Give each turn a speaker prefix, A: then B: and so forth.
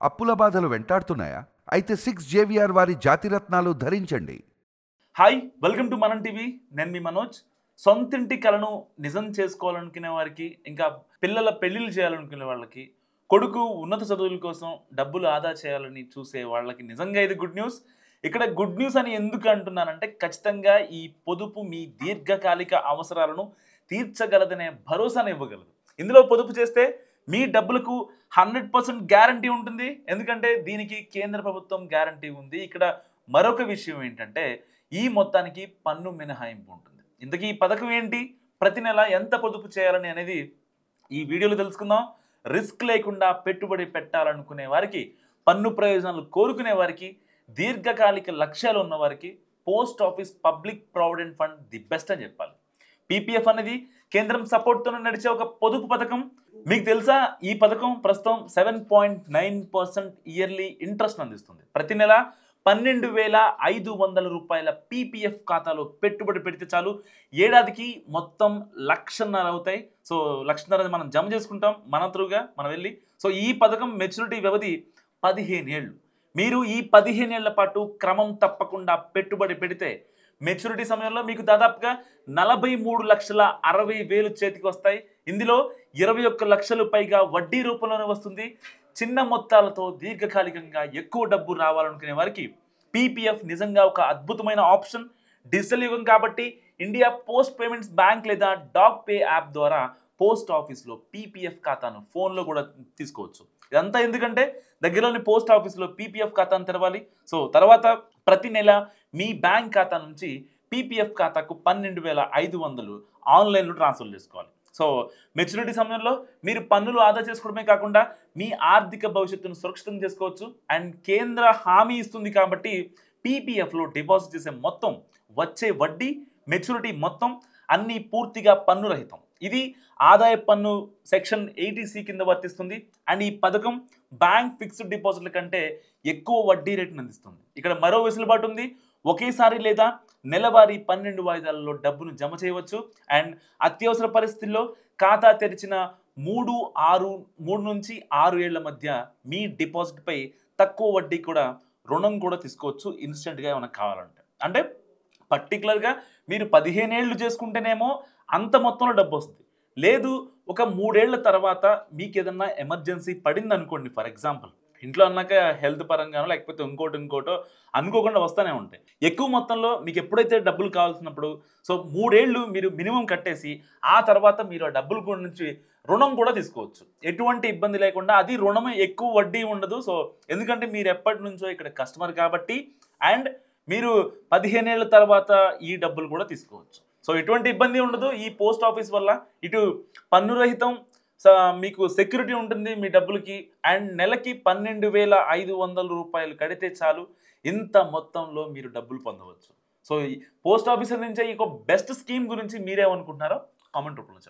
A: అప్పుల బాధలు వెంటాడుతున్నాయా? అయితే 6 జేవిఆర్ వారి జాతిరత్నాలు ధరించండి.
B: హాయ్, వెల్కమ్ టు మనం టీవీ. నేను మీ మనోజ్. సొంతింటి కలను నిజం చేసుకోవాలనుకునే వారికి, ఇంకా పిల్లల పెళ్లిళ్ళు చేయాలనుకునే వాళ్ళకి, కొడుకు ఉన్నత చదువుల కోసం డబ్బులు ఆదా చేయాలని చూసే వాళ్ళకి నిజంగా ఇది గుడ్ న్యూస్. ఇక్కడ గుడ్ న్యూస్ అని ఎందుకు అంటున్నానంటే, ఖచ్చితంగా ఈ పొదుపు మీ దీర్ఘకాలిక అవసరాలను తీర్చగలదనే భరోసాను ఇవ్వగలదు. ఇందులో పొదుపు చేస్తే మీ డబ్బులకు 100% గ్యారంటీ ఉంటుంది. ఎందుకంటే దీనికి కేంద్ర ప్రభుత్వం గ్యారంటీ ఉంది. ఇక్కడ మరొక విషయం ఏంటంటే, ఈ మొత్తానికి పన్ను మినహాయింపు ఉంటుంది. ఇంతకీ ఈ పథకం ఏంటి, ప్రతి నెల ఎంత పొదుపు చేయాలని అనేది ఈ వీడియోలో తెలుసుకుందాం. రిస్క్ లేకుండా పెట్టుబడి పెట్టాలనుకునే వారికి, పన్ను ప్రయోజనాలు కోరుకునే వారికి, దీర్ఘకాలిక లక్ష్యాలు ఉన్న వారికి post office public provident fund the best అని చెప్పాలి. పీపీఎఫ్ అనేది కేంద్రం సపోర్ట్తో నడిచే ఒక పొదుపు పథకం. మీకు తెలుసా, ఈ పథకం ప్రస్తుతం 7.9% ఇయర్లీ ఇంట్రెస్ట్ అందిస్తుంది. ప్రతి నెల 12,500 రూపాయల పీపీఎఫ్ ఖాతాలో పెట్టుబడి పెడితే చాలు, ఏడాదికి మొత్తం 1,50,000 అవుతాయి. సో 1,50,000 మనం జమ చేసుకుంటాం మన త్రూగా మనం వెళ్ళి. సో ఈ పథకం మెచ్యూరిటీ వ్యవధి 15 ఏళ్ళు. మీరు ఈ 15 ఏళ్ల పాటు క్రమం తప్పకుండా పెట్టుబడి పెడితే మెచ్యూరిటీ సమయంలో మీకు దాదాపుగా 43,60,000 చేతికి వస్తాయి. ఇందులో 21 లక్షలు పైగా వడ్డీ రూపంలోనే వస్తుంది. చిన్న మొత్తాలతో దీర్ఘకాలికంగా ఎక్కువ డబ్బు రావాలనుకునే వారికి పీపీఎఫ్ నిజంగా ఒక అద్భుతమైన ఆప్షన్. డిజిటల్ యుగం కాబట్టి ఇండియా పోస్ట్ పేమెంట్స్ బ్యాంక్ లేదా డాగ్ పే యాప్ ద్వారా పోస్ట్ ఆఫీస్లో పీపీఎఫ్ ఖాతాను ఫోన్లో కూడా తీసుకోవచ్చు. ఇదంతా ఎందుకంటే దగ్గరలోని పోస్ట్ ఆఫీస్లో పీపీఎఫ్ ఖాతాను తెరవాలి. సో తర్వాత ప్రతి నెల మీ బ్యాంక్ ఖాతా నుంచి పీపీఎఫ్ ఖాతాకు 12,500 ఆన్లైన్లో ట్రాన్స్ఫర్ చేసుకోవాలి. సో మెచ్యూరిటీ సమయంలో మీరు పన్నులు ఆదా చేసుకోవడమే కాకుండా మీ ఆర్థిక భవిష్యత్తును సురక్షితం చేసుకోవచ్చు. అండ్ కేంద్ర హామీ ఇస్తుంది కాబట్టి పీపీఎఫ్లో డిపాజిట్ చేసే మొత్తం, వచ్చే వడ్డీ, మెచ్యూరిటీ మొత్తం అన్నీ పూర్తిగా పన్ను రహితం. ఇది ఆదాయ పన్ను సెక్షన్ 80C కింద వర్తిస్తుంది. అండ్ ఈ పథకం బ్యాంక్ ఫిక్స్డ్ డిపాజిట్ల కంటే ఎక్కువ వడ్డీ రేటును అందిస్తుంది. ఇక్కడ మరో వెసులుబాటు ఉంది. ఒకేసారి లేదా నెలవారీ 12 వాయిదాలలో డబ్బును జమ చేయవచ్చు. అండ్ అత్యవసర పరిస్థితుల్లో ఖాతా తెరిచిన 3 నుంచి 6 ఏళ్ల మధ్య మీ డిపాజిట్పై తక్కువ వడ్డీ కూడా రుణం కూడా తీసుకోవచ్చు ఇన్స్టెంట్గా ఏమైనా కావాలంటే. అంటే పర్టికులర్గా మీరు 15 ఏళ్ళు చేసుకుంటేనేమో అంత మొత్తంలో డబ్బు వస్తుంది. లేదు, ఒక 3 ఏళ్ల తర్వాత మీకు ఏదన్నా ఎమర్జెన్సీ పడింది అనుకోండి, ఫర్ ఎగ్జాంపుల్ ఇంట్లో అన్నాక హెల్త్ పరంగానో లేకపోతే ఇంకోటో అనుకోకుండా వస్తూనే ఉంటాయి. ఎక్కువ మొత్తంలో మీకు ఎప్పుడైతే డబ్బులు కావాల్సినప్పుడు, సో 3 ఏళ్ళు మీరు మినిమం కట్టేసి ఆ తర్వాత మీరు ఆ డబ్బుల గురించి రుణం కూడా తీసుకోవచ్చు ఎటువంటి ఇబ్బంది లేకుండా. అది రుణం ఎక్కువ వడ్డీ ఉండదు. సో ఎందుకంటే మీరు ఎప్పటి నుంచో ఇక్కడ కస్టమర్ కాబట్టి, అండ్ మీరు 15 ఏళ్ల తర్వాత ఈ డబ్బులు కూడా తీసుకోవచ్చు. సో ఎటువంటి ఇబ్బంది ఉండదు ఈ పోస్ట్ ఆఫీస్ వల్ల. ఇటు పన్ను రహితం, మీకు సెక్యూరిటీ ఉంటుంది మీ డబ్బులకి. అండ్ నెలకి 12,500 రూపాయలు కడితే చాలు, ఇంత మొత్తంలో మీరు డబ్బులు పొందవచ్చు. సో ఈ పోస్ట్ ఆఫీసర్ నుంచే ఈ బెస్ట్ స్కీమ్ గురించి మీరేమనుకుంటున్నారో కామెంట్ రూపంలో చెప్పండి.